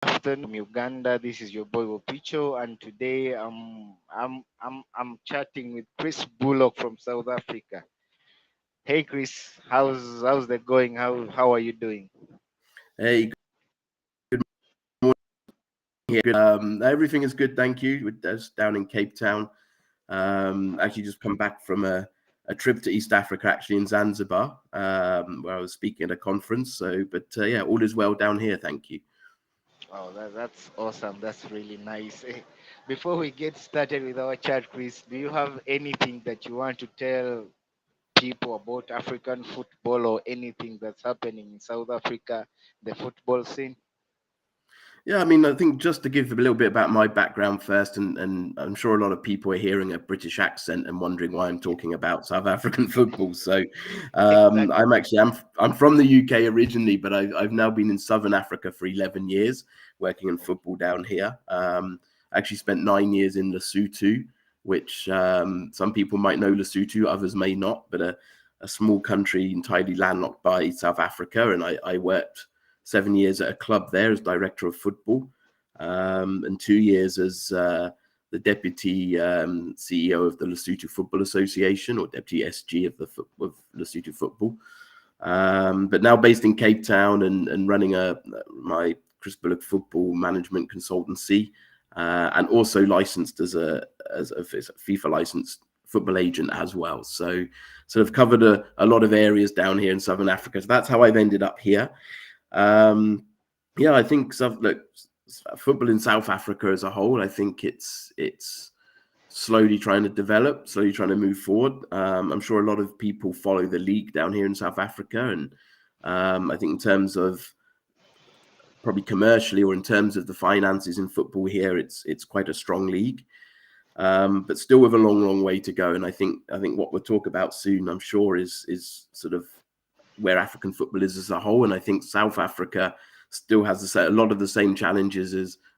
Afternoon from Uganda. This is your boy Wopicho, and today I'm chatting with Chris Bullock from South Africa. Hey Chris, how's the going? How are you doing? Hey, good morning here. Everything is good, thank you. We're just down in Cape Town. Actually, just come back from a trip to East Africa, actually in Zanzibar, where I was speaking at a conference. But yeah, all is well down here, thank you. Oh, that's awesome. That's really nice. Before we get started with our chat, Chris, do you have anything that you want to tell people about African football or anything that's happening in South Africa, the football scene? Yeah, I mean, I think just to give a little bit about my background first, and I'm sure a lot of people are hearing a British accent and wondering why I'm talking about South African football. So, Exactly. I'm from the UK originally, but I've now been in Southern Africa for 11 years, working in football down here. I actually spent 9 years in Lesotho, which some people might know Lesotho, others may not, but a small country entirely landlocked by South Africa, and I worked 7 years at a club there as director of football, and 2 years as the deputy CEO of the Lesotho Football Association, or deputy SG of Lesotho Football. But now based in Cape Town and running my Chris Bullock Football Management Consultancy, and also licensed as a FIFA licensed football agent as well. So sort of covered a lot of areas down here in Southern Africa. So that's how I've ended up here. Um, yeah, I think look, football in South Africa as a whole, I think it's slowly trying to develop, slowly trying to move forward. I'm sure a lot of people follow the league down here in South Africa, and I think in terms of probably commercially or in terms of the finances in football here, it's quite a strong league. But still with a long way to go. And I think what we'll talk about soon, I'm sure, is sort of where African football is as a whole. And I think South Africa still has a lot of the same challenges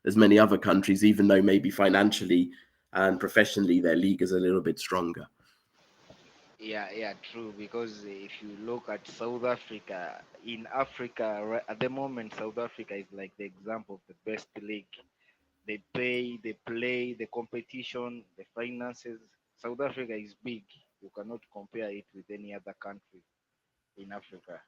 as many other countries, even though maybe financially and professionally their league is a little bit stronger. Yeah, true. Because if you look at South Africa, in Africa, at the moment, South Africa is like the example of the best league. They pay, they play, the competition, the finances. South Africa is big. You cannot compare it with any other country in Africa.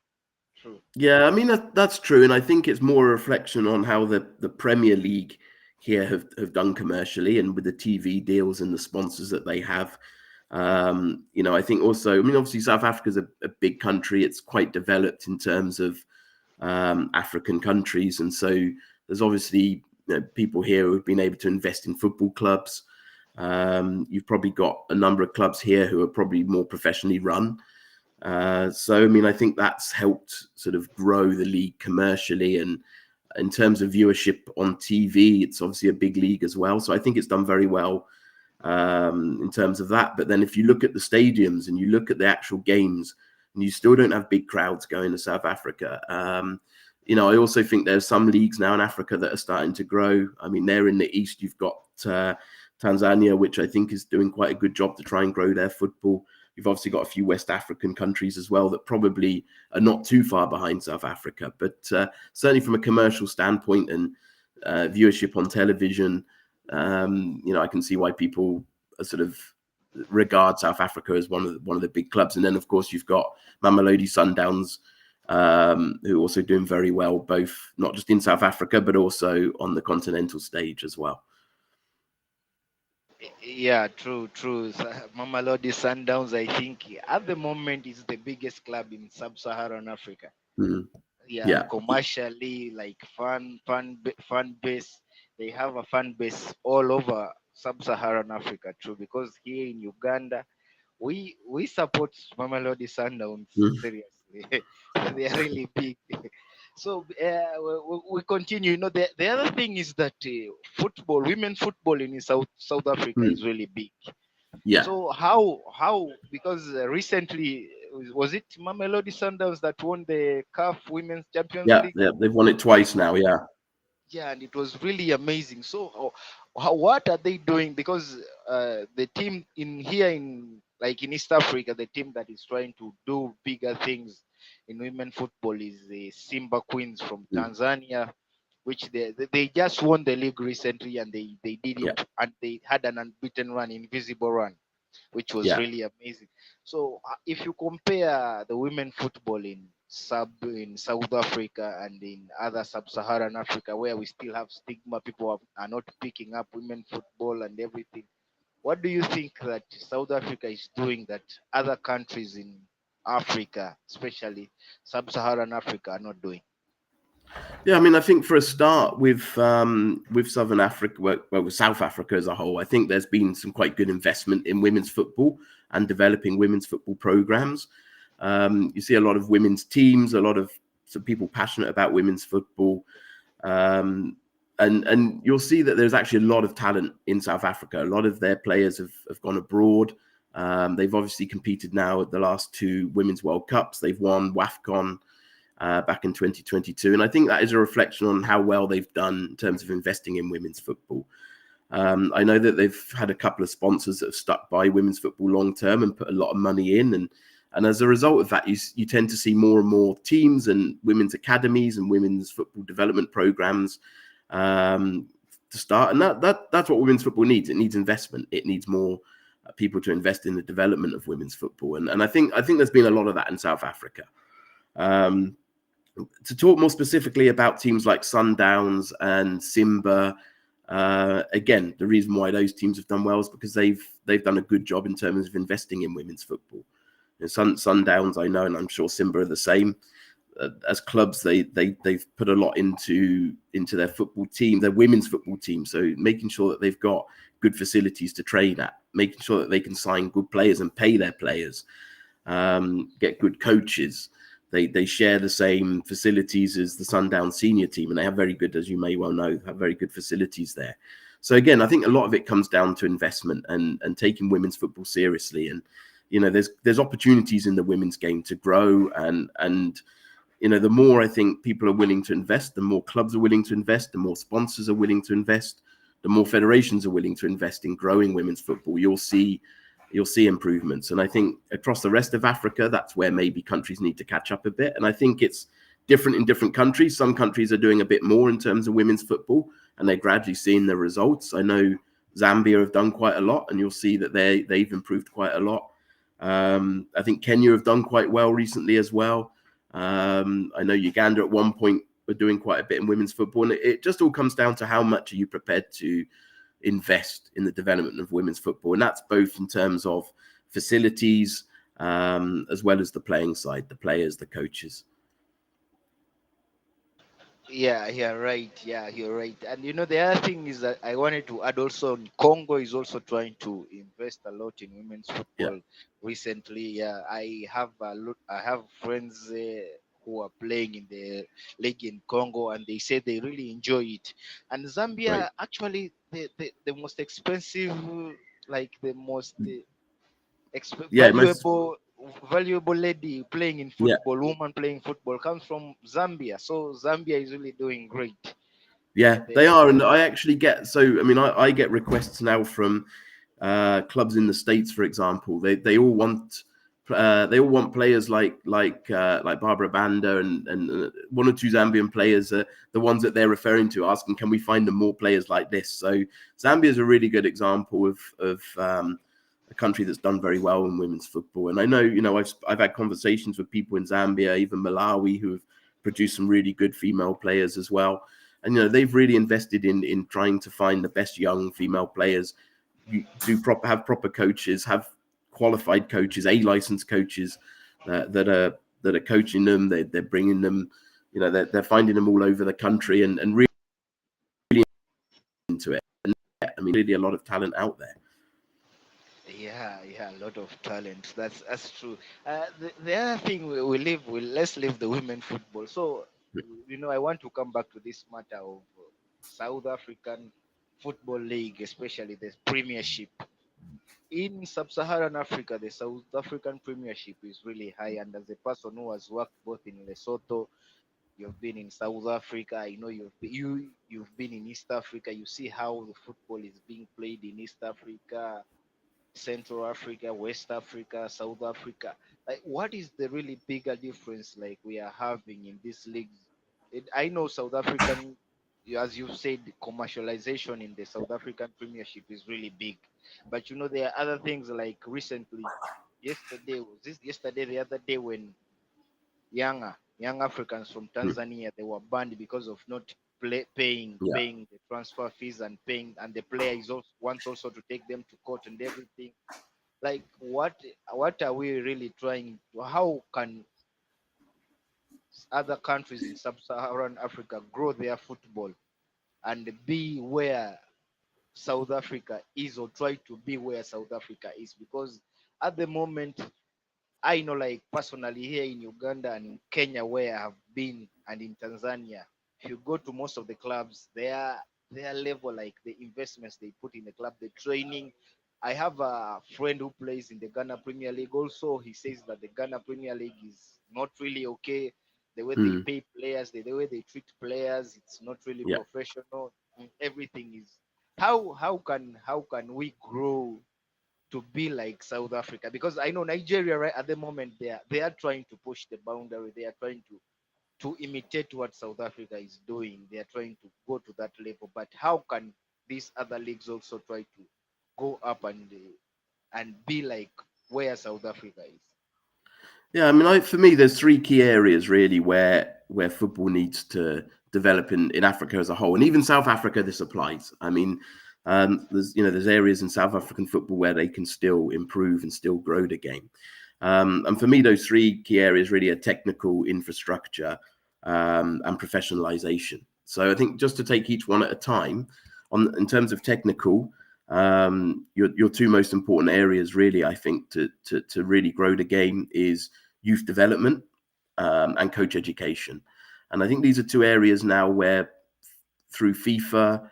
True. Yeah, I mean that's true, and I think it's more a reflection on how the Premier League here have done commercially and with the TV deals and the sponsors that they have. I think also, I mean, obviously South Africa's a big country. It's quite developed in terms of African countries, and so there's obviously people here who've been able to invest in football clubs. You've probably got a number of clubs here who are probably more professionally run. So, I mean, I think that's helped sort of grow the league commercially. And in terms of viewership on TV, it's obviously a big league as well. So I think it's done very well in terms of that. But then if you look at the stadiums and you look at the actual games, and you still don't have big crowds going to South Africa. I also think there's some leagues now in Africa that are starting to grow. I mean, there in the East, you've got Tanzania, which I think is doing quite a good job to try and grow their football. You've obviously got a few West African countries as well that probably are not too far behind South Africa. But certainly from a commercial standpoint and viewership on television, I can see why people are sort of regard South Africa as one of the big clubs. And then, of course, you've got Mamelodi Sundowns, who are also doing very well, both not just in South Africa, but also on the continental stage as well. Yeah, true. Mamelodi Sundowns, I think, at the moment is the biggest club in Sub-Saharan Africa. Mm. Yeah, Yeah. commercially, like fan base, they have a fan base all over Sub-Saharan Africa. True, because here in Uganda, we support Mamelodi Sundowns Mm. seriously. They are really big. So we continue. The other thing is that women football in South Africa Mm. is really big. Yeah. So how because recently was it Mamelodi Sundowns that won the CAF Women's Champions Yeah. League? Yeah. They've won it twice now. Yeah. Yeah, and it was really amazing. So what are they doing? Because the team in here in like in East Africa, the team that is trying to do bigger things in women football is the Simba Queens from Mm. Tanzania. which they just won the league recently, and they did Yeah, it, and they had an unbeaten run, invisible run, which was yeah. really amazing. So if you compare the women football in South Africa and in other sub-Saharan Africa, where we still have stigma, people are not picking up women football and everything. What do you think that South Africa is doing that other countries in Africa, especially sub-Saharan Africa, are not doing? Yeah, I mean, I think for a start with Southern Africa, well, with South Africa as a whole, I think there's been some quite good investment in women's football and developing women's football programs. You see a lot of women's teams, a lot of some people passionate about women's football, um, and you'll see that there's actually a lot of talent in South Africa. A lot of their players have gone abroad. They've obviously competed now at the last two Women's World Cups. They've won WAFCON back in 2022. And I think that is a reflection on how well they've done in terms of investing in women's football. I know that they've had a couple of sponsors that have stuck by women's football long term and put a lot of money in. And as a result of that, you tend to see more and more teams and women's academies and women's football development programs to start. And that's what women's football needs. It needs investment. It needs more people to invest in the development of women's football. And I think there's been a lot of that in South Africa. Um, to talk more specifically about teams like Sundowns and Simba, again, the reason why those teams have done well is because they've done a good job in terms of investing in women's football. Sundowns, I know, and I'm sure Simba are the same. As clubs, they've put a lot into their football team, their women's football team. So making sure that they've got good facilities to train at, making sure that they can sign good players and pay their players, get good coaches. They share the same facilities as the Sundown senior team, and they have very good, as you may well know, have very good facilities there. So again, I think a lot of it comes down to investment and taking women's football seriously. And there's opportunities in the women's game to grow, and the more I think people are willing to invest, the more clubs are willing to invest, the more sponsors are willing to invest, the more federations are willing to invest in growing women's football. You'll see improvements. And I think across the rest of Africa, that's where maybe countries need to catch up a bit. And I think it's different in different countries. Some countries are doing a bit more in terms of women's football, and they're gradually seeing the results. I know Zambia have done quite a lot, and you'll see that they've improved quite a lot. I think Kenya have done quite well recently as well. I know Uganda at one point were doing quite a bit in women's football. And it just all comes down to how much are you prepared to invest in the development of women's football. And that's both in terms of facilities, as well as the playing side, the players, the coaches. Yeah, right. Yeah, you're right. And the other thing is that I wanted to add also, Congo is also trying to invest a lot in women's Yeah, football recently. Yeah, I have friends who are playing in the league in Congo, and they say they really enjoy it. And right. Zambia, actually, the most expensive, like the most Yeah, most, valuable lady playing in yeah, football, woman playing football, comes from Zambia. So Zambia is really doing great. yeah, And they are. And I actually get, I get requests now from clubs in the States, for example. They all want players like Barbara Banda and one or two Zambian players, the ones that they're referring to, asking, can we find them more players like this? So Zambia is a really good example of a country that's done very well in women's football. And I know, I've had conversations with people in Zambia, even Malawi, who have produced some really good female players as well. And they've really invested in trying to find the best young female players. You have proper coaches, have qualified coaches, licensed coaches that are coaching them. They're bringing them, they're finding them all over the country and really into it. And I mean, really a lot of talent out there. yeah, a lot of talent. That's true. The other thing let's leave the women football. So I want to come back to this matter of South African Football League, especially the Premiership. In sub-Saharan Africa, the South African Premiership is really high. And as a person who has worked both in Lesotho, you've been in South Africa, I know you've been in East Africa. You see how the football is being played in East Africa, Central Africa, West Africa, South Africa. Like, what is the really bigger difference like we are having in these leagues? I know South African as you said, commercialization in the South African Premiership is really big. But there are other things like recently, the other day when young Africans from Mm. Tanzania, they were banned because of not paying Yeah. the transfer fees and paying, and the player is also wants also to take them to court and everything. Like what are we really trying to? How can other countries in Sub-Saharan Africa grow their football and be where South Africa is, or try to be where South Africa is? Because at the moment, I know, like personally, here in Uganda and in Kenya, where I have been, and in Tanzania, if you go to most of the clubs, their level, like the investments they put in the club, the training. I have a friend who plays in the Ghana Premier League. Also, he says that the Ghana Premier League is not really okay. The way they Mm. pay players, the way they treat players, it's not really Yeah. professional. Everything is how can we grow to be like South Africa? Because I know Nigeria right at the moment, they are trying to push the boundary. They are trying to imitate what South Africa is doing. They are trying to go to that level. But how can these other leagues also try to go up and be like where South Africa is? Yeah, I mean, for me, there's three key areas really where football needs to develop in Africa as a whole, and even South Africa. This applies. I mean, there's areas in South African football where they can still improve and still grow the game. And for me, those three key areas really are technical infrastructure and professionalization. So I think just to take each one at a time, in terms of technical, your two most important areas really, I think, to really grow the game is youth development and coach education. And I think these are two areas now where through FIFA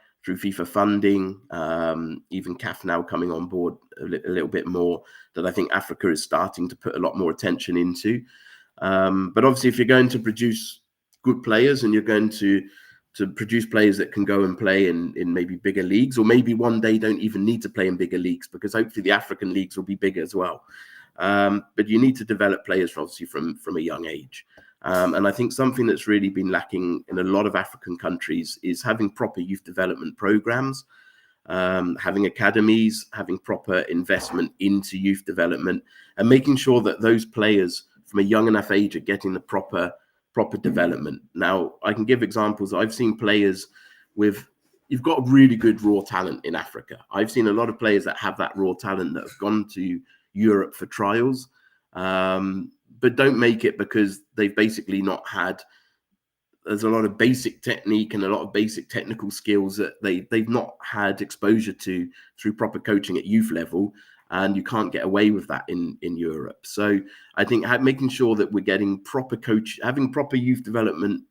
funding, even CAF now coming on board a little bit more, that I think Africa is starting to put a lot more attention into. But obviously, if you're going to produce good players and you're going to produce players that can go and play in maybe bigger leagues, or maybe one day don't even need to play in bigger leagues, because hopefully the African leagues will be bigger as well. But you need to develop players obviously from a young age. And I think something that's really been lacking in a lot of African countries is having proper youth development programs, having academies, having proper investment into youth development, and making sure that those players from a young enough age are getting the proper development. Now, I can give examples. I've seen players with, you've got really good raw talent in Africa. I've seen a lot of players that have that raw talent that have gone to Europe for trials, but don't make it because they've basically not had, there's a lot of basic technique and a lot of basic technical skills that they've not had exposure to through proper coaching at youth level, and you can't get away with that in Europe. So I think making sure that we're getting proper having proper youth development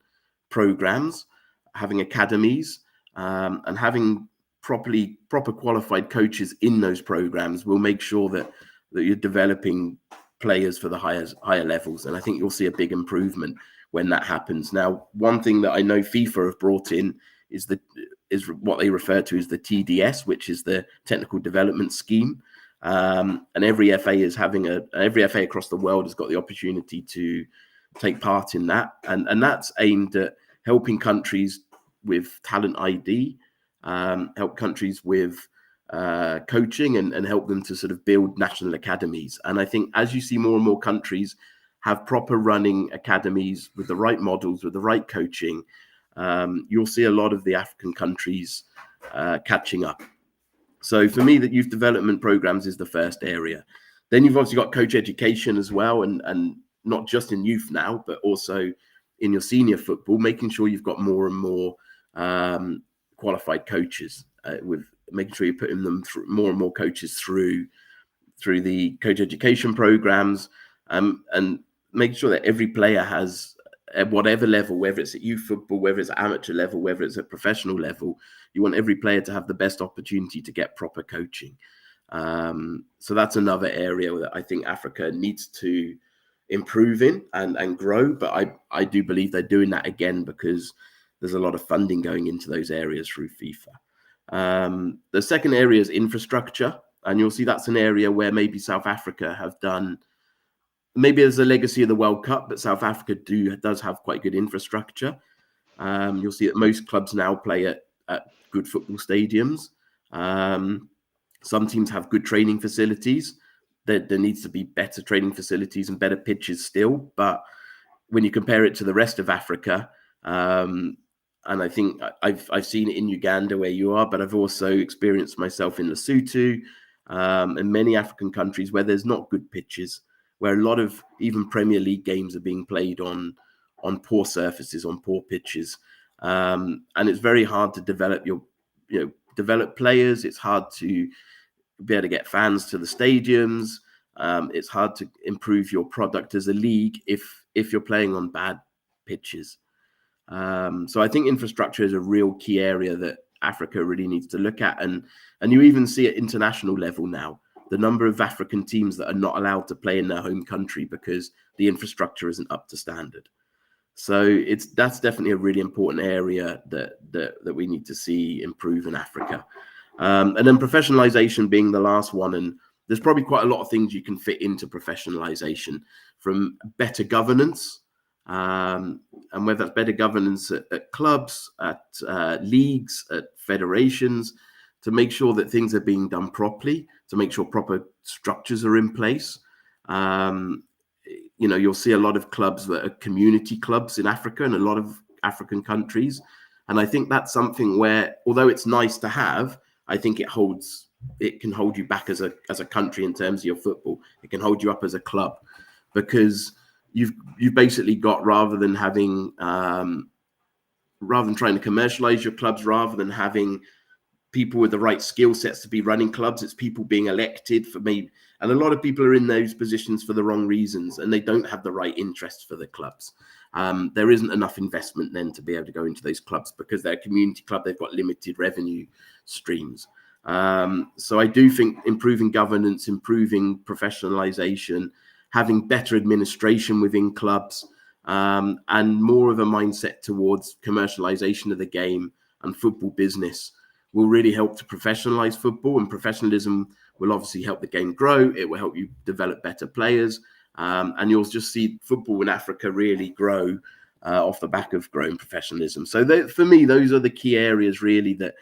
programs, having academies, and having proper qualified coaches in those programs will make sure that you're developing players for the higher levels. And I think you'll see a big improvement when that happens. Now, one thing that I know FIFA have brought in is what they refer to as the TDS, which is the Technical Development Scheme. And every FA every FA across the world has got the opportunity to take part in that, and that's aimed at helping countries with talent ID, help countries with coaching, and help them to sort of build national academies. And I think as you see more and more countries have proper running academies with the right models, with the right coaching, you'll see a lot of the African countries catching up. So for me, that youth development programs is the first area. Then you've obviously got coach education as well, and not just in youth now, but also in your senior football, making sure you've got more and more qualified coaches, with making sure you're putting them through more and more coaches through the coach education programs, and making sure that every player has, at whatever level, whether it's at youth football, whether it's at amateur level, whether it's at professional level, you want every player to have the best opportunity to get proper coaching. So that's another area that I think Africa needs to improve in and grow. But I do believe they're doing that again because there's a lot of funding going into those areas through FIFA. The second area is infrastructure. And you'll see that's an area where maybe South Africa have done, maybe there's a legacy of the World Cup, but South Africa does have quite good infrastructure. You'll see that most clubs now play at good football stadiums. Um, some teams have good training facilities. There needs to be better training facilities and better pitches still. But when you compare it to the rest of Africa, um, and I think I've seen it in Uganda where you are, but I've also experienced myself in Lesotho and many African countries where there's not good pitches, where a lot of even Premier League games are being played on poor surfaces, on poor pitches, and it's very hard to develop develop players. It's hard to be able to get fans to the stadiums. It's hard to improve your product as a league if you're playing on bad pitches. So I think infrastructure is a real key area that Africa really needs to look at, and you even see at international level now the number of African teams that are not allowed to play in their home country because the infrastructure isn't up to standard. So that's definitely a really important area that we need to see improve in Africa. And then professionalization being the last one, and there's probably quite a lot of things you can fit into professionalization, from better governance, and whether that's better governance at clubs, at leagues, at federations, to make sure that things are being done properly, to make sure proper structures are in place. Um, you'll see a lot of clubs that are community clubs in Africa and a lot of African countries. And I think that's something where, although it's nice to have, I think it can hold you back as a country in terms of your football. It can hold you up as a club because you've basically got, rather than trying to commercialize your clubs, rather than having people with the right skill sets to be running clubs, it's people being elected for maybe, and a lot of people are in those positions for the wrong reasons, and they don't have the right interests for the clubs. There isn't enough investment then to be able to go into those clubs because they're a community club. They've got limited revenue streams. So I do think improving governance, improving professionalization, having better administration within clubs, and more of a mindset towards commercialization of the game and football business will really help to professionalize football, and professionalism will obviously help the game grow. It will help you develop better players, and you'll just see football in Africa really grow off the back of growing professionalism. So for me, those are the key areas really that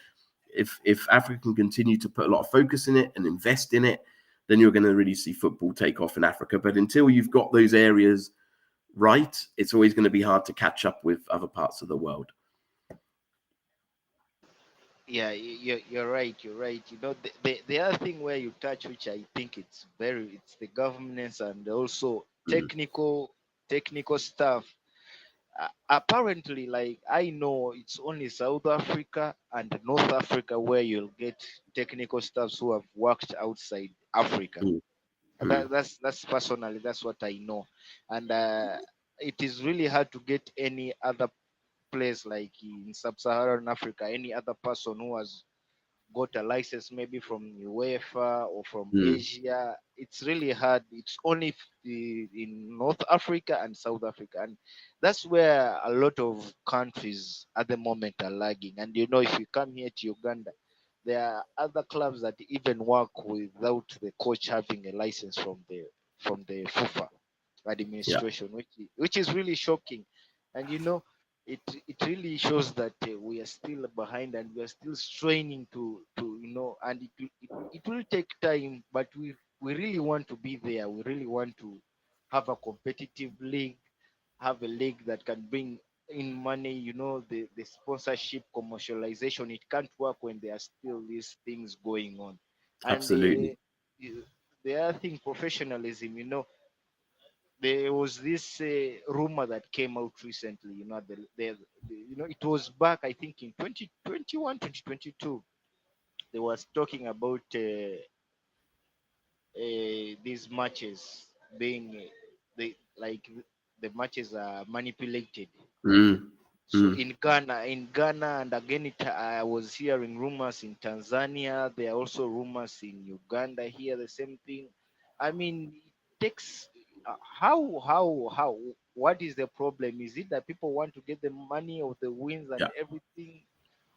if Africa can continue to put a lot of focus in it and invest in it, then you're going to really see football take off in Africa. But until you've got those areas right, it's always going to be hard to catch up with other parts of the world. Yeah, you're right. You're right. The other thing where you touch, which I think it's the governance and also Mm. technical stuff. Apparently, like I know, it's only South Africa and North Africa where you'll get technical staffs who have worked outside Africa. Mm. Mm. That's personally that's what I know, and it is really hard to get any other place like in Sub-Saharan Africa, any other person who has got a license maybe from UEFA or from Mm. Asia. It's really hard. It's only in North Africa and South Africa, and that's where a lot of countries at the moment are lagging. And if you come here to Uganda, there are other clubs that even work without the coach having a license from the FIFA Yeah, administration, which is really shocking. And it really shows that we are still behind and we are still straining to and it will take time, but we really want to be there. We really want to have a competitive league, have a league that can bring in money. The sponsorship, commercialization, it can't work when there are still these things going on. And absolutely. the other thing, professionalism. There was this rumor that came out recently. It was back, I think, in 2021, 2022. They was talking about these matches being the matches are manipulated. Mm. So Mm. in Ghana, and again, I was hearing rumors in Tanzania. There are also rumors in Uganda here. The same thing. I mean, it takes how what is the problem? Is it that people want to get the money of the wins and Yeah, everything?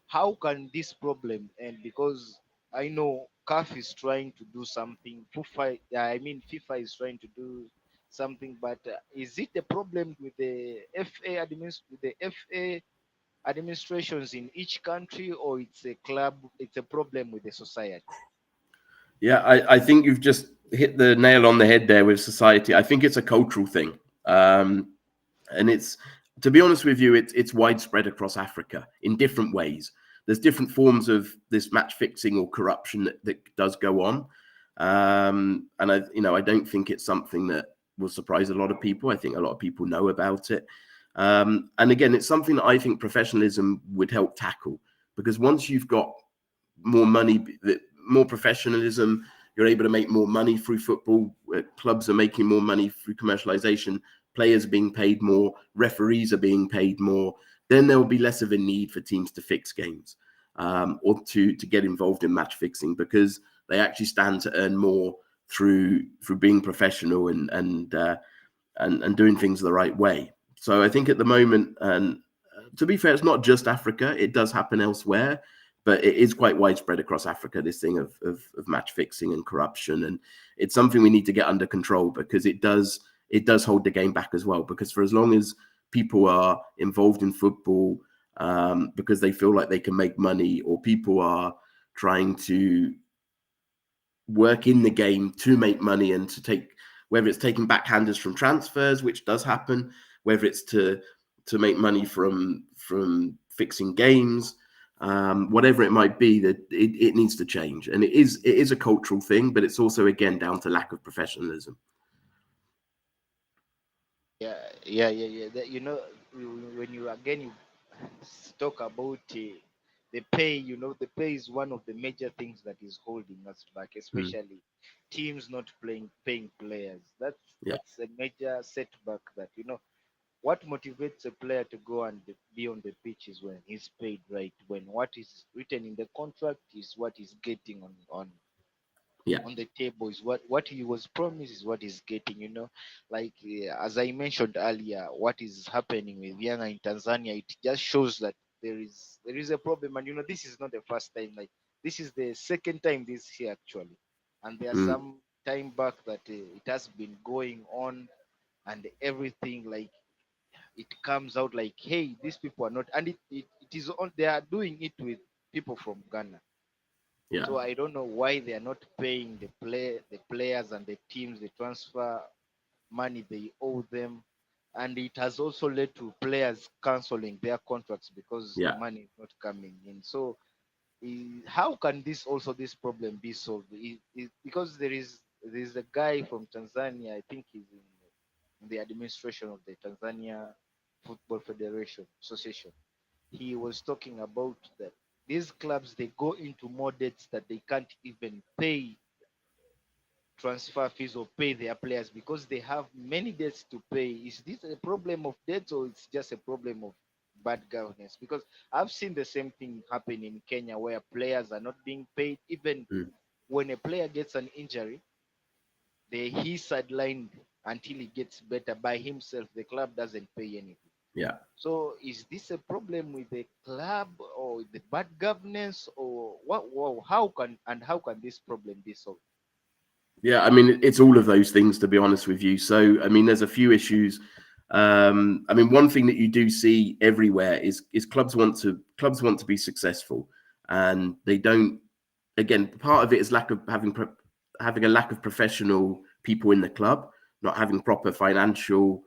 How can this problem end? Because I know CAF is trying to do something. FIFA is trying to do something, but is it the problem with the FA with the FA? administrations in each country, or it's a club, it's a problem with the society? Yeah, I think you've just hit the nail on the head there with society. I think it's a cultural thing. And it's, to be honest with you, it's widespread across Africa in different ways. There's different forms of this match fixing or corruption that does go on. And I don't think it's something that will surprise a lot of people. I think a lot of people know about it. And again, it's something that I think professionalism would help tackle, because once you've got more money, more professionalism, you're able to make more money through football. Clubs are making more money through commercialization. Players are being paid more. Referees are being paid more. Then there will be less of a need for teams to fix games, or to get involved in match fixing, because they actually stand to earn more through being professional and doing things the right way. So I think at the moment, and to be fair, it's not just Africa. It does happen elsewhere, but it is quite widespread across Africa, this thing of match fixing and corruption. And it's something we need to get under control, because it does hold the game back as well. Because for as long as people are involved in football because they feel like they can make money, or people are trying to work in the game to make money and to take, whether it's taking backhanders from transfers, which does happen, whether it's to make money from fixing games, whatever it might be, that it needs to change. And it is a cultural thing, but it's also, again, down to lack of professionalism. Yeah, yeah. When you again you talk about the pay, the pay is one of the major things that is holding us back, Mm, especially teams not paying players. yeah, That's a major setback. That what motivates a player to go and be on the pitch is when he's paid right. When what is written in the contract is what he's getting yeah, on the table, is what he was promised is what he's getting. Like as I mentioned earlier, what is happening with Yanga in Tanzania, it just shows that there is a problem. And this is not the first time. Like, this is the second time this year, actually. And there's mm, some time back that it has been going on, and everything, like, it comes out like, hey, these people are not, and it is on, they are doing it with people from Ghana. yeah, So I don't know why they are not paying the players and the teams the transfer money they owe them, and it has also led to players canceling their contracts because the yeah, money is not coming in. So how can this problem be solved? Because there is a guy from Tanzania, I think he's in the administration of the Tanzania Football Federation Association. He was talking about that these clubs, they go into more debts that they can't even pay transfer fees or pay their players because they have many debts to pay. Is this a problem of debts, or it's just a problem of bad governance? Because I've seen the same thing happen in Kenya, where players are not being paid. Even mm, when a player gets an injury, he's sidelined until he gets better by himself. The club doesn't pay anything. yeah. So is this a problem with the club, or the bad governance, or what? How can this problem be solved? Yeah, I mean, it's all of those things, to be honest with you. So, I mean, there's a few issues. I mean, one thing that you do see everywhere is clubs want to be successful, and they don't. Again, part of it is lack of having a lack of professional people in the club, not having proper financial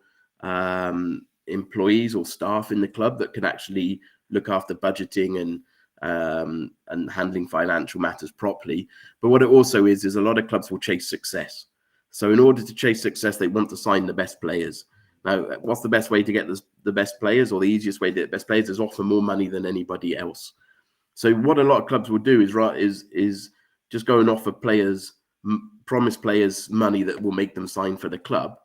employees or staff in the club that can actually look after budgeting and handling financial matters properly. But what it also is a lot of clubs will chase success. So in order to chase success, they want to sign the best players. Now, what's the best way to get the best players, or the easiest way to get the best players, is offer more money than anybody else. So what a lot of clubs will do is just go and offer players, promise players money that will make them sign for the club,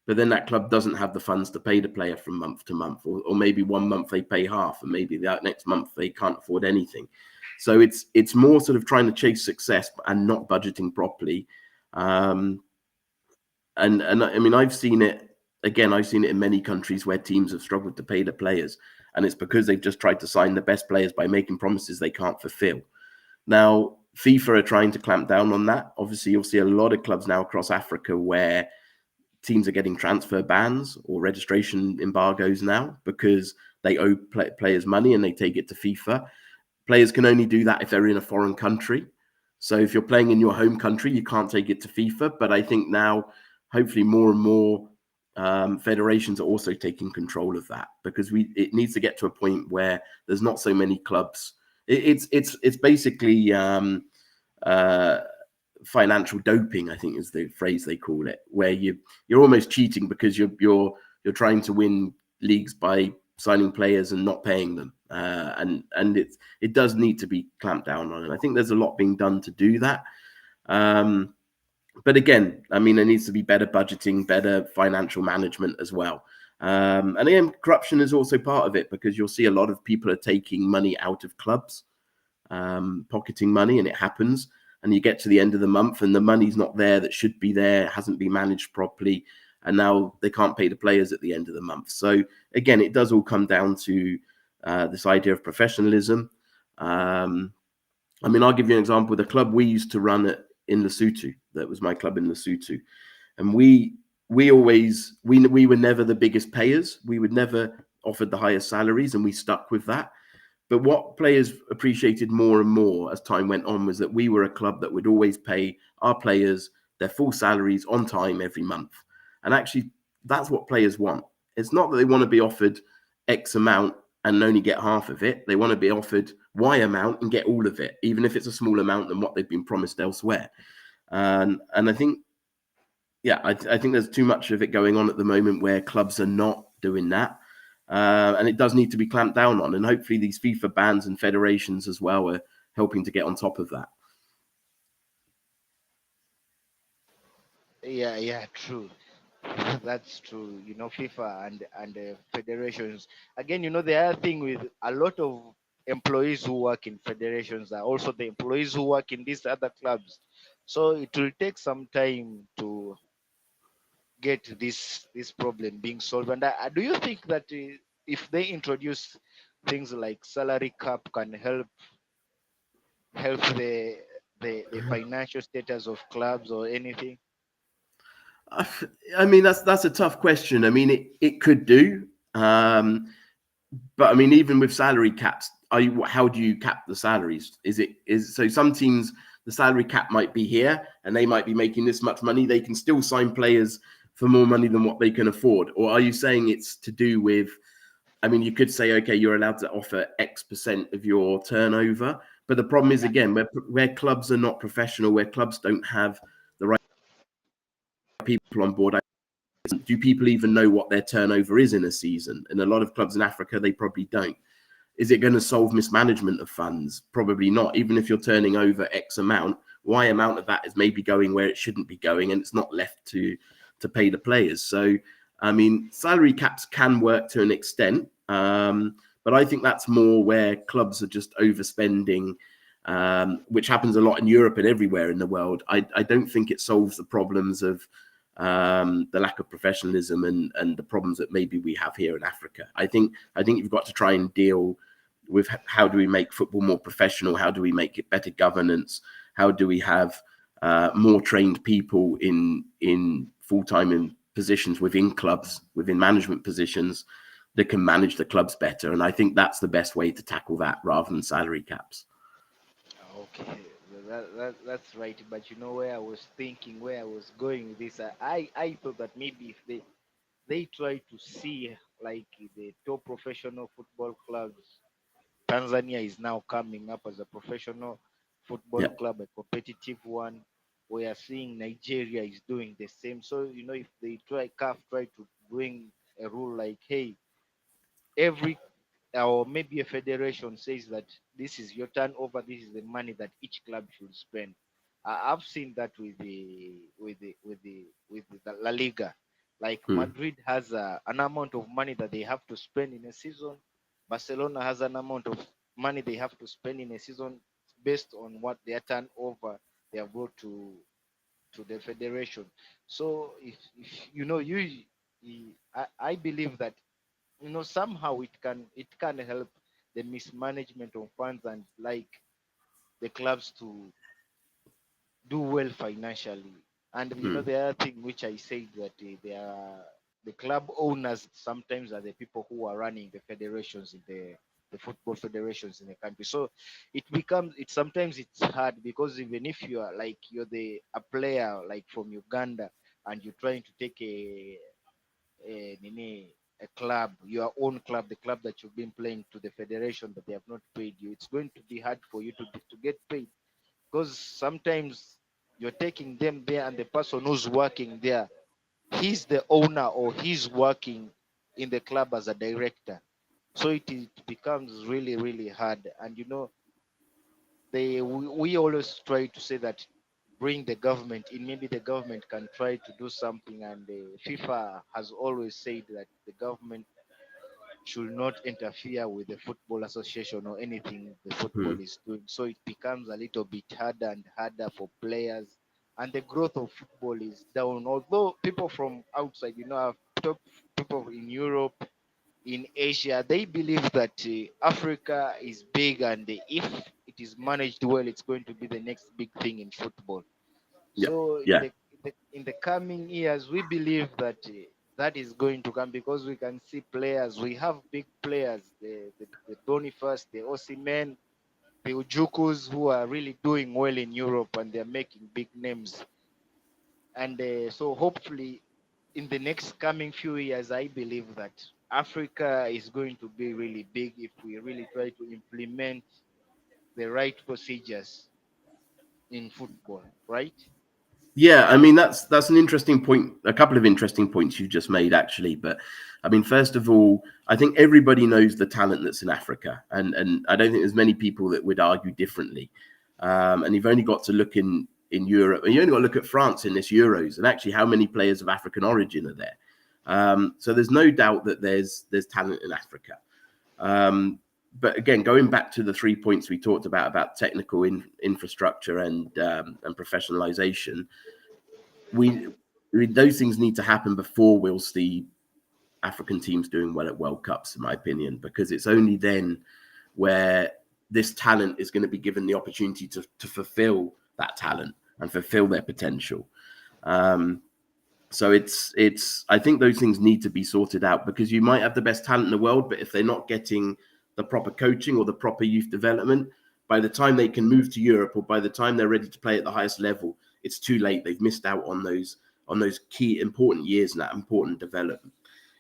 but then that club doesn't have the funds to pay the player from month to month, or maybe one month they pay half, and maybe the next month they can't afford anything. So it's more sort of trying to chase success and not budgeting properly. Um, and I mean, I've seen it again. I've seen it in many countries where teams have struggled to pay the players, and it's because they've just tried to sign the best players by making promises they can't fulfill. Now, FIFA are trying to clamp down on that. Obviously, you'll see a lot of clubs now across Africa where teams are getting transfer bans or registration embargoes now, because they owe players money and they take it to FIFA. Players can only do that if they're in a foreign country. So if you're playing in your home country, you can't take it to FIFA. But I think now, hopefully, more and more federations are also taking control of that, because it needs to get to a point where there's not so many clubs. It's basically uh, financial doping, I think is the phrase they call it, where you're almost cheating because you're trying to win leagues by signing players and not paying them, and it does need to be clamped down on. And I think there's a lot being done to do that. But again, I mean, there needs to be better budgeting, better financial management as well. And again, corruption is also part of it, because you'll see a lot of people are taking money out of clubs, pocketing money, and it happens. And you get to the end of the month and the money's not there that should be there, hasn't been managed properly. And now they can't pay the players at the end of the month. So again, it does all come down to this idea of professionalism. I mean, I'll give you an example. The club we used to run in Lesotho, that was my club in Lesotho, and we were never the biggest payers. We would never offered the highest salaries, and we stuck with that. But what players appreciated more and more as time went on was that we were a club that would always pay our players their full salaries on time every month. And actually, that's what players want. It's not that they want to be offered X amount and only get half of it. They want to be offered Y amount and get all of it, even if it's a small amount than what they've been promised elsewhere. And I think, yeah, I think there's too much of it going on at the moment where clubs are not doing that. And it does need to be clamped down on. And hopefully these FIFA bans and federations as well are helping to get on top of that. Yeah, true. That's true. FIFA and federations. Again, the other thing with a lot of employees who work in federations are also the employees who work in these other clubs. So it will take some time to get this problem being solved. And do you think that if they introduce things like salary cap can help the financial status of clubs or anything? I mean, that's a tough question. I mean, it could do. But I mean, even with salary caps, how do you cap the salaries? Is so some teams, the salary cap might be here and they might be making this much money. They can still sign players for more money than what they can afford. Or are you saying it's to do with, I mean, you could say, okay, you're allowed to offer X% of your turnover. But the problem is, again, where clubs are not professional, where clubs don't have the right people on board, do people even know what their turnover is in a season? And a lot of clubs in Africa, they probably don't. Is it going to solve mismanagement of funds? Probably not. Even if you're turning over X amount, Y amount of that is maybe going where it shouldn't be going, and it's not left to pay the players. So, I mean, salary caps can work to an extent, but I think that's more where clubs are just overspending, which happens a lot in Europe and everywhere in the world. I don't think it solves the problems of the lack of professionalism and the problems that maybe we have here in Africa. I think you've got to try and deal with how do we make football more professional? How do we make it better governance? How do we have more trained people in full-time in positions within clubs, within management positions that can manage the clubs better? And I think that's the best way to tackle that rather than salary caps. Okay, that's right. But where I was thinking, where I was going with this, I thought that maybe if they try to see like the top professional football clubs, Tanzania is now coming up as a professional football Yeah. club, a competitive one. We are seeing Nigeria is doing the same. So if they try to bring a rule like, hey, every or maybe a federation says that this is your turnover, this is the money that each club should spend. I've seen that with the La Liga. Like Mm. Madrid has an amount of money that they have to spend in a season. Barcelona has an amount of money they have to spend in a season based on what their turnover they have brought to the federation. So if I believe that somehow it can help the mismanagement of funds and like the clubs to do well financially. And Mm. the other thing which I said that they are the club owners sometimes are the people who are running the federations in the football federations in the country. So it sometimes it's hard because even if you are like you're the a player like from Uganda and you're trying to take a club, your own club, the club that you've been playing to the federation that they have not paid you, it's going to be hard for you to get paid because sometimes you're taking them there and the person who's working there, he's the owner or he's working in the club as a director. So it becomes really, really hard. And we always try to say that bring the government in. Maybe the government can try to do something. And FIFA has always said that the government should not interfere with the football association or anything the football Hmm. is doing. So it becomes a little bit harder and harder for players, and the growth of football is down. Although people from outside, have top people in Europe, in Asia, they believe that Africa is big, and if it is managed well, it's going to be the next big thing in football. Yeah. So Yeah. in the coming years, we believe that that is going to come because we can see players. We have big players, the Boniface, the Osimhen, the Ujukus, who are really doing well in Europe and they're making big names. And so hopefully, in the next coming few years, I believe that Africa is going to be really big if we really try to implement the right procedures in football, right? Yeah, I mean that's an interesting point. A couple of interesting points you just made, actually. But I mean, first of all, I think everybody knows the talent that's in Africa, and I don't think there's many people that would argue differently. And you've only got to look in Europe, and you only got to look at France in this Euros, and actually how many players of African origin are there. So there's no doubt that there's talent in Africa. But again, going back to the 3 points we talked about technical infrastructure and professionalization, we those things need to happen before we'll see African teams doing well at World Cups, in my opinion, because it's only then where this talent is going to be given the opportunity to fulfill that talent and fulfill their potential. Um, so it's I think those things need to be sorted out because you might have the best talent in the world, but if they're not getting the proper coaching or the proper youth development, by the time they can move to Europe or by the time they're ready to play at the highest level, it's too late. They've missed out on those key important years and that important development.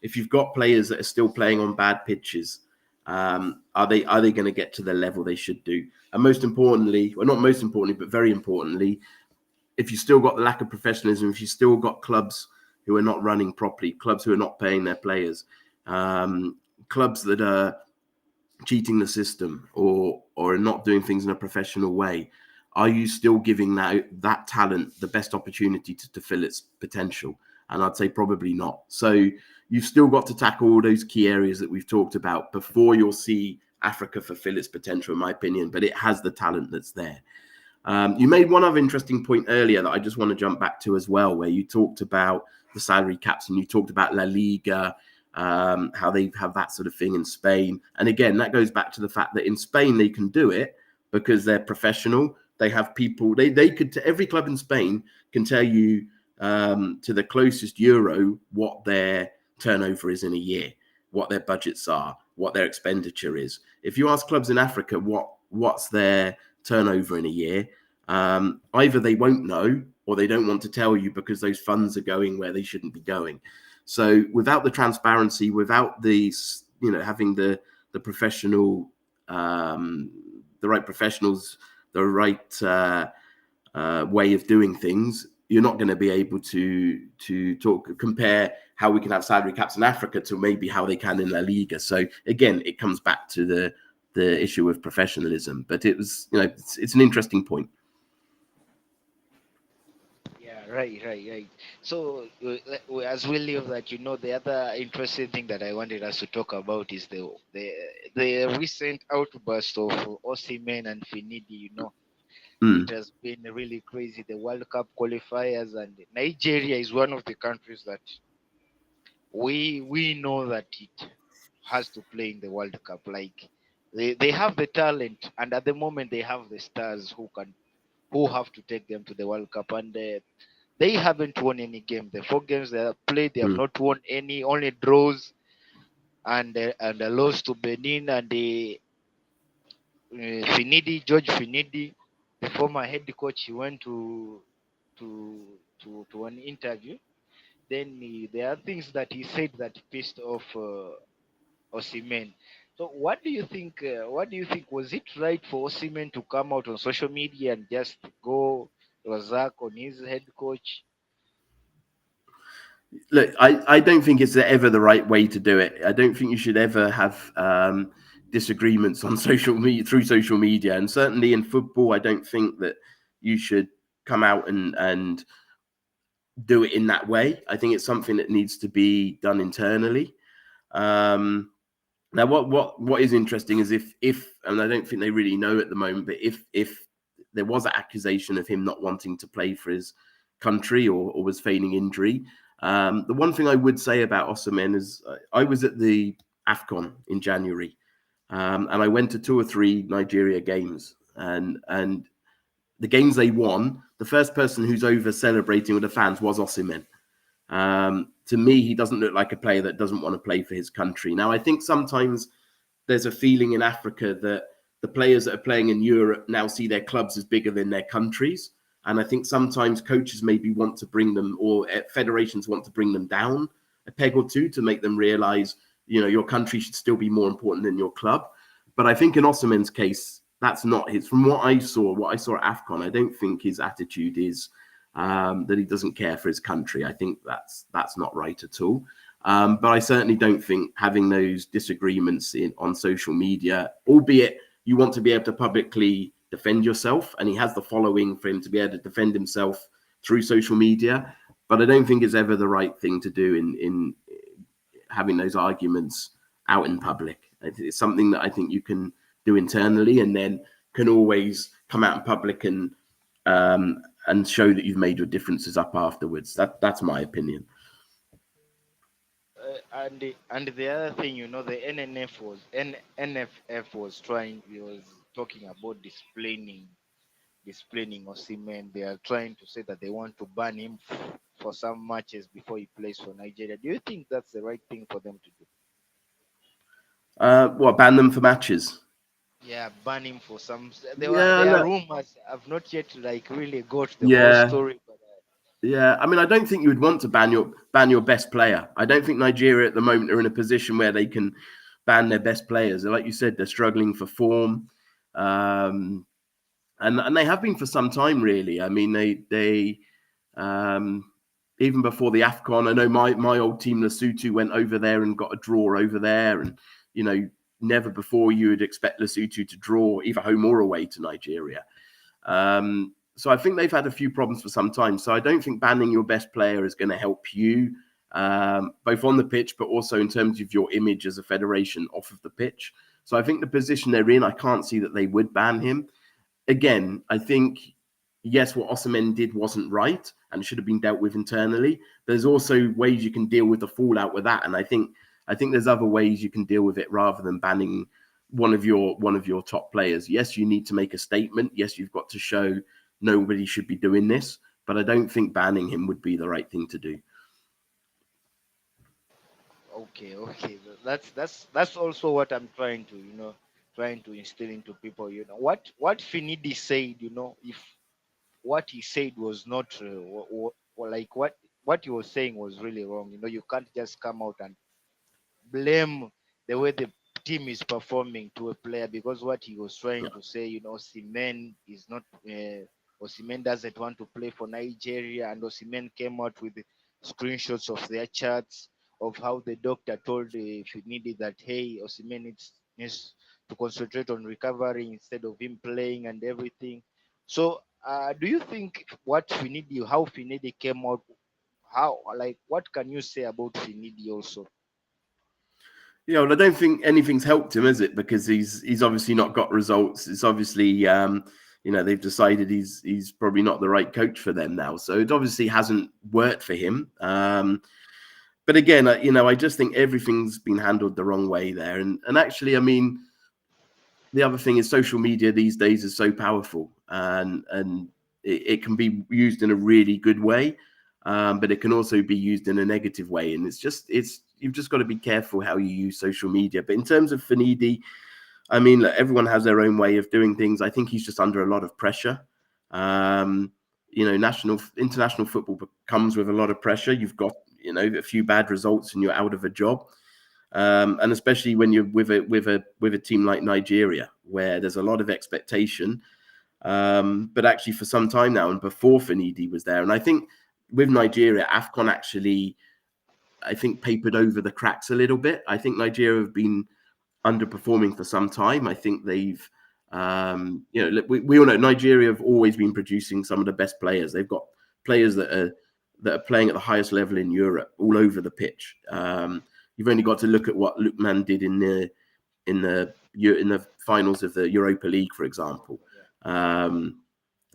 If you've got players that are still playing on bad pitches, are they going to get to the level they should do? And most importantly, well, not most importantly, but very importantly, if you still got the lack of professionalism, if you still got clubs who are not running properly, clubs who are not paying their players, clubs that are cheating the system or are not doing things in a professional way, are you still giving that talent the best opportunity to fill its potential? And I'd say probably not. So you've still got to tackle all those key areas that we've talked about before you'll see Africa fulfill its potential, in my opinion. But it has the talent that's there. You made one other interesting point earlier that I just want to jump back to as well, where you talked about the salary caps and you talked about La Liga, how they have that sort of thing in Spain. And again, that goes back to the fact that in Spain they can do it because they're professional. They have people. They could. Every club in Spain can tell you to the closest euro what their turnover is in a year, what their budgets are, what their expenditure is. If you ask clubs in Africa what's their turnover in a year, either they won't know or they don't want to tell you because those funds are going where they shouldn't be going. So without the transparency, without having the professional, the right professionals, the right way of doing things, you're not going to be able to compare how we can have salary caps in Africa to maybe how they can in La Liga. So again, it comes back to the issue of professionalism. But it was, it's an interesting point. Yeah, right. So, as we leave that, the other interesting thing that I wanted us to talk about is the recent outburst of Osimhen and Finidi. It Mm, has been really crazy. The World Cup qualifiers, and Nigeria is one of the countries that we know that it has to play in the World Cup. Like they have the talent, and at the moment they have the stars who have to take them to the World Cup. And They haven't won any game. The 4 games they have played, they have Mm. not won any, only draws and a loss to Benin and the George Finidi, the former head coach. He went to to an interview. Then there are things that he said that pissed off Osimhen. So what do you think? What do you think? Was it right for Osimhen to come out on social media and just go Razak on his head coach? Look, I don't think it's ever the right way to do it. I don't think you should ever have disagreements on social media through social media, and certainly in football, I don't think that you should come out and do it in that way. I think it's something that needs to be done internally. Um, Now, what is interesting is if and I don't think they really know at the moment, but if there was an accusation of him not wanting to play for his country or was feigning injury, the one thing I would say about Osimhen is I was at the AFCON in January, and I went to 2 or 3 Nigeria games, and the games they won, the first person who's over celebrating with the fans was Osimhen. To me, he doesn't look like a player that doesn't want to play for his country. Now, I think sometimes there's a feeling in Africa that the players that are playing in Europe now see their clubs as bigger than their countries. And I think sometimes coaches maybe want to bring them, or federations want to bring them down a peg or two to make them realize, your country should still be more important than your club. But I think in Osimhen's case, that's not his. From what I saw at AFCON, I don't think his attitude is that he doesn't care for his country. I think that's not right at all. But I certainly don't think having those disagreements on social media, albeit you want to be able to publicly defend yourself, and he has the following for him to be able to defend himself through social media. But I don't think it's ever the right thing to do in having those arguments out in public. It's something that I think you can do internally, and then can always come out in public and show that you've made your differences up afterwards. That's my opinion. And the other thing, the NFF was trying. He was talking about disciplining Osimhen. They are trying to say that they want to ban him for some matches before he plays for Nigeria. Do you think that's the right thing for them to do? Ban them for matches? Yeah, ban him for some. Yeah, There are no, rumors. I've not yet really got the whole yeah, story, but yeah. I mean, I don't think you would want to ban your best player. I don't think Nigeria at the moment are in a position where they can ban their best players. Like you said, they're struggling for form, um, and they have been for some time. Really, I mean, they um, even before the AFCON, I know my old team Lesotho went over there and got a draw over there, and never before you would expect Lesotho to draw either home or away to Nigeria. So I think they've had a few problems for some time. So I don't think banning your best player is going to help you, both on the pitch, but also in terms of your image as a federation off of the pitch. So I think the position they're in, I can't see that they would ban him. Again, I think, yes, what Osimhen did wasn't right and should have been dealt with internally. There's also ways you can deal with the fallout with that. And I think there's other ways you can deal with it rather than banning one of your top players. Yes, you need to make a statement. Yes, you've got to show nobody should be doing this, but I don't think banning him would be the right thing to do. okay. That's also what I'm trying to instill into people. What Finidi said. If what he said was not like what he was saying was really wrong. You can't just come out and blame the way the team is performing to a player, because what he was trying to say, Osimhen is not. Osimhen doesn't want to play for Nigeria, and Osimhen came out with screenshots of their charts of how the doctor told if you needed that, hey, Osimhen needs to concentrate on recovering instead of him playing and everything. So, do you think how Finidi came out, what can you say about Finidi also? Yeah, well, I don't think anything's helped him, is it? Because he's obviously not got results. It's obviously they've decided he's probably not the right coach for them now. So it obviously hasn't worked for him. But again, I just think everything's been handled the wrong way there. And actually, I mean, the other thing is social media these days is so powerful, and it can be used in a really good way, but it can also be used in a negative way. And you've just got to be careful how you use social media. But in terms of Finidi, I mean, look, everyone has their own way of doing things. I think he's just under a lot of pressure. Um, international football comes with a lot of pressure. You've got, a few bad results and you're out of a job. And especially when you're with a team like Nigeria, where there's a lot of expectation. But actually, for some time now, and before Finidi was there, and I think with Nigeria, AFCON actually, I think, papered over the cracks a little bit. I think Nigeria have been underperforming for some time. I think they've, we all know Nigeria have always been producing some of the best players. They've got players that are playing at the highest level in Europe, all over the pitch. You've only got to look at what Lukman did in the finals of the Europa League, for example.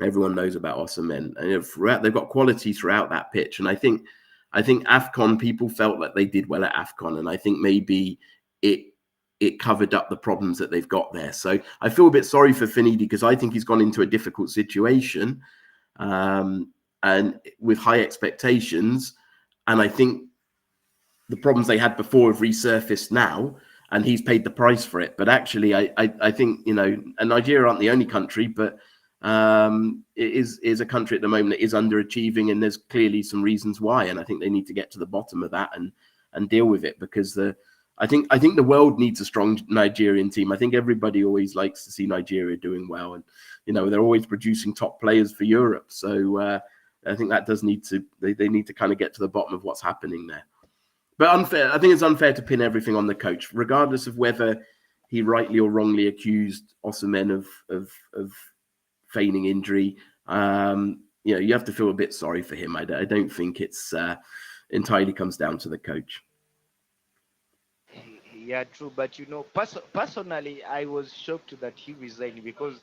Everyone knows about Osimhen, and they've got quality throughout that pitch. And I think AFCON, people felt like they did well at AFCON, and I think maybe it covered up the problems that they've got there. So I feel a bit sorry for Finidi because I think he's gone into a difficult situation, and with high expectations. And I think the problems they had before have resurfaced now, and he's paid the price for it. But actually, I think, and Nigeria aren't the only country, but it is a country at the moment that is underachieving, and there's clearly some reasons why. And I think they need to get to the bottom of that and deal with it, because I think the world needs a strong Nigerian team. I think everybody always likes to see Nigeria doing well, and they're always producing top players for Europe. So I think that does need to they need to kind of get to the bottom of what's happening there. But I think it's unfair to pin everything on the coach, regardless of whether he rightly or wrongly accused Osimhen of feigning injury. You have to feel a bit sorry for him. I don't think it's entirely comes down to the coach. Yeah, true. But personally, I was shocked that he resigned because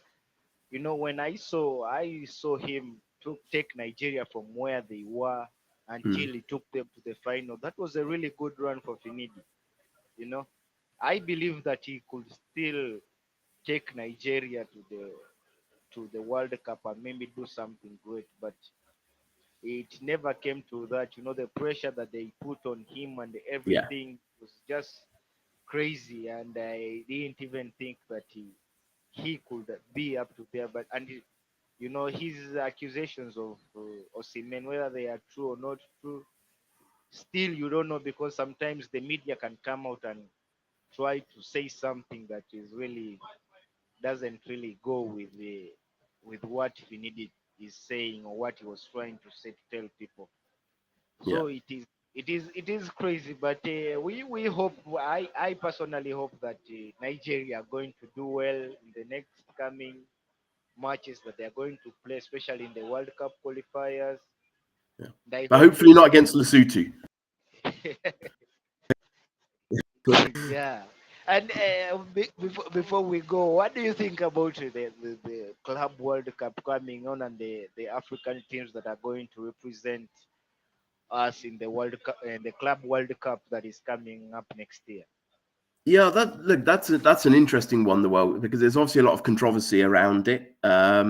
when I saw him take Nigeria from where they were until he took them to the final. That was a really good run for Finidi. I believe that he could still take Nigeria to the World Cup and maybe do something great, but it never came to that. The pressure that they put on him and everything was just crazy, and I didn't even think that he could be up to there. But his accusations of Osimhen, whether they are true or not true, still you don't know, because sometimes the media can come out and try to say something that is really doesn't really go with what Finidi is saying or what he was trying to say to tell people. Yeah. So it is crazy, but we hope. I personally hope that Nigeria are going to do well in the next coming matches that they are going to play, especially in the World Cup qualifiers. Yeah. And I But hope hopefully not against Lesotho. yeah. And before we go, what do you think about the Club World Cup coming on, and the African teams that are going to represent us in the World Cup and the Club World Cup that is coming up next year? Yeah, that's an interesting one, the world, because there's obviously a lot of controversy around it. I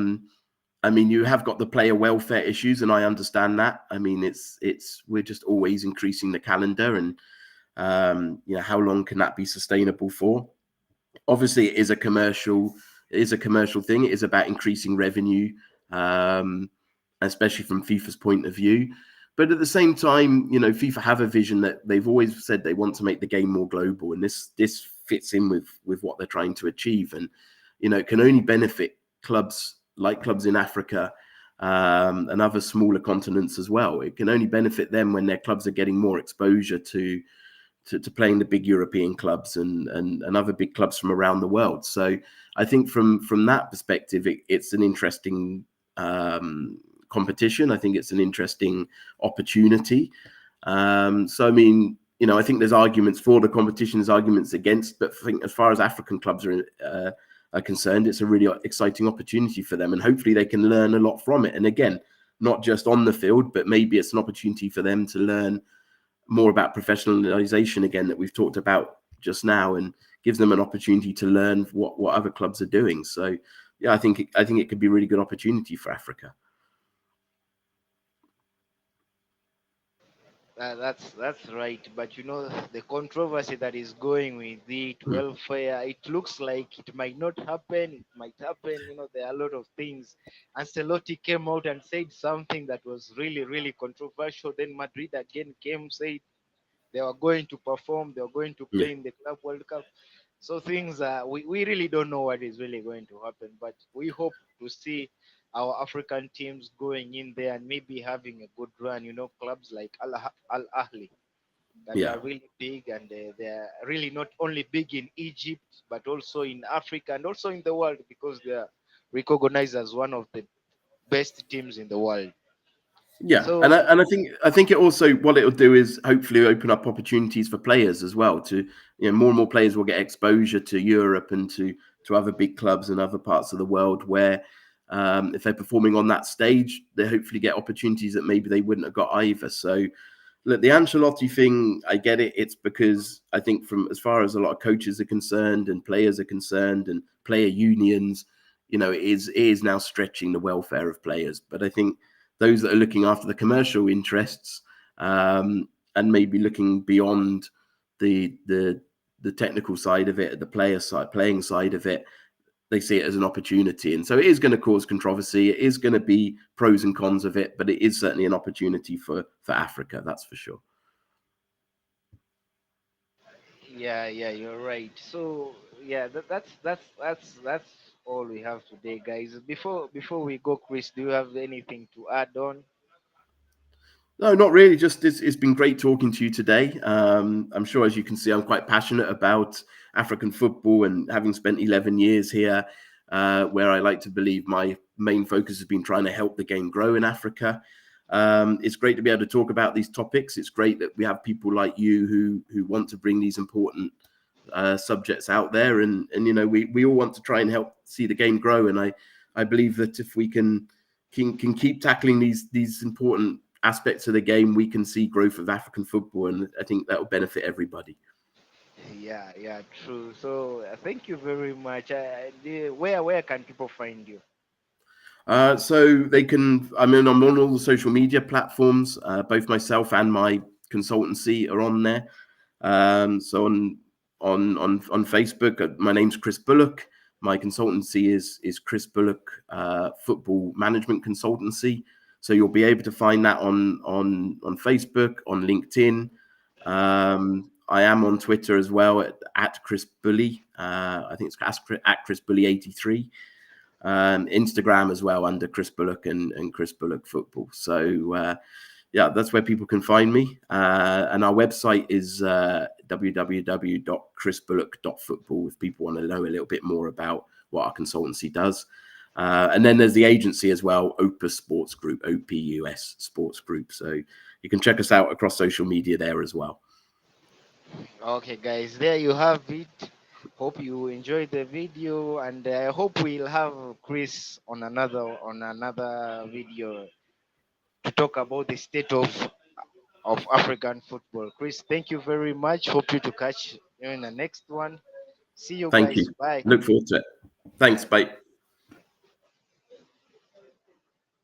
mean, you have got the player welfare issues, and I understand that. I mean, we're just always increasing the calendar, and how long can that be sustainable for? Obviously, it is a commercial thing. It is about increasing revenue, especially from FIFA's point of view. But at the same time, FIFA have a vision that they've always said they want to make the game more global, and this fits in with what they're trying to achieve. And it can only benefit clubs in Africa and other smaller continents as well. It can only benefit them when their clubs are getting more exposure to playing the big European clubs and other big clubs from around the world. So I think from that perspective, it's an interesting competition. I think it's an interesting opportunity. So I mean, I think there's arguments for the competition, there's arguments against, but I think as far as African clubs are concerned, it's a really exciting opportunity for them, and hopefully they can learn a lot from it. And again, not just on the field, but maybe it's an opportunity for them to learn more about professionalization again that we've talked about just now, and gives them an opportunity to learn what other clubs are doing. So yeah, I think it could be a really good opportunity for Africa. That's right. But the controversy that is going with it, Mm. welfare, it looks like it might not happen. It might happen. There are a lot of things. Ancelotti came out and said something that was really, really controversial. Then Madrid again came, said they were going to perform. They were going to Yeah, play in the Club World Cup. So things we really don't know what is really going to happen. But we hope to see our African teams going in there and maybe having a good run. Clubs like Al Ahly that yeah. are really big, and they're really not only big in Egypt but also in Africa and also in the world, because they are recognized as one of the best teams in the world. Yeah, and So I think it also, what it'll do is hopefully open up opportunities for players as well. To, more and more players will get exposure to Europe and to other big clubs in other parts of the world where, if they're performing on that stage, they hopefully get opportunities that maybe they wouldn't have got either. So look, the Ancelotti thing, I get it. It's because I think, from as far as a lot of coaches are concerned and players are concerned and player unions, it is now stretching the welfare of players. But I think those that are looking after the commercial interests, and maybe looking beyond the the technical side of it, the player side, playing side of it, they see it as an opportunity. And so it is going to cause controversy. It is going to be pros and cons of it, but it is certainly an opportunity for Africa. That's for sure. yeah, you're right. So yeah, that's all we have today, guys. Before we go, Chris, do you have anything to add on? No, not really. Just it's been great talking to you today. I'm sure, as you can see, I'm quite passionate about African football, and having spent 11 years here, where I like to believe my main focus has been trying to help the game grow in Africa. It's great to be able to talk about these topics. It's great that we have people like you who want to bring these important subjects out there, and we all want to try and help see the game grow. And I believe that if we can keep tackling these important aspects of the game, we can see growth of African football, and I think that will benefit everybody. Yeah, true. So thank you very much. Where can people find you? So they can. I mean, I'm on all the social media platforms. Both myself and my consultancy are on there. So on Facebook, my name's Chris Bullock. My consultancy is Chris Bullock Football Management Consultancy. So you'll be able to find that on Facebook, on LinkedIn. I am on Twitter as well at Chris Bully. I think it's at Chris Bully 83. Instagram as well under Chris Bullock and Chris Bullock Football. So yeah, that's where people can find me. And our website is www.chrisbullock.football if people want to know a little bit more about what our consultancy does. And then there's the agency as well, Opus Sports Group, OPUS Sports Group. So you can check us out across social media there as well. Okay, guys, there you have it. Hope you enjoyed the video, and I hope we'll have Chris on another video to talk about the state of African football. Chris, thank you very much. Hope you to catch you in the next one. See you Thank guys. you. Bye. Look forward to it. Thanks. Bye.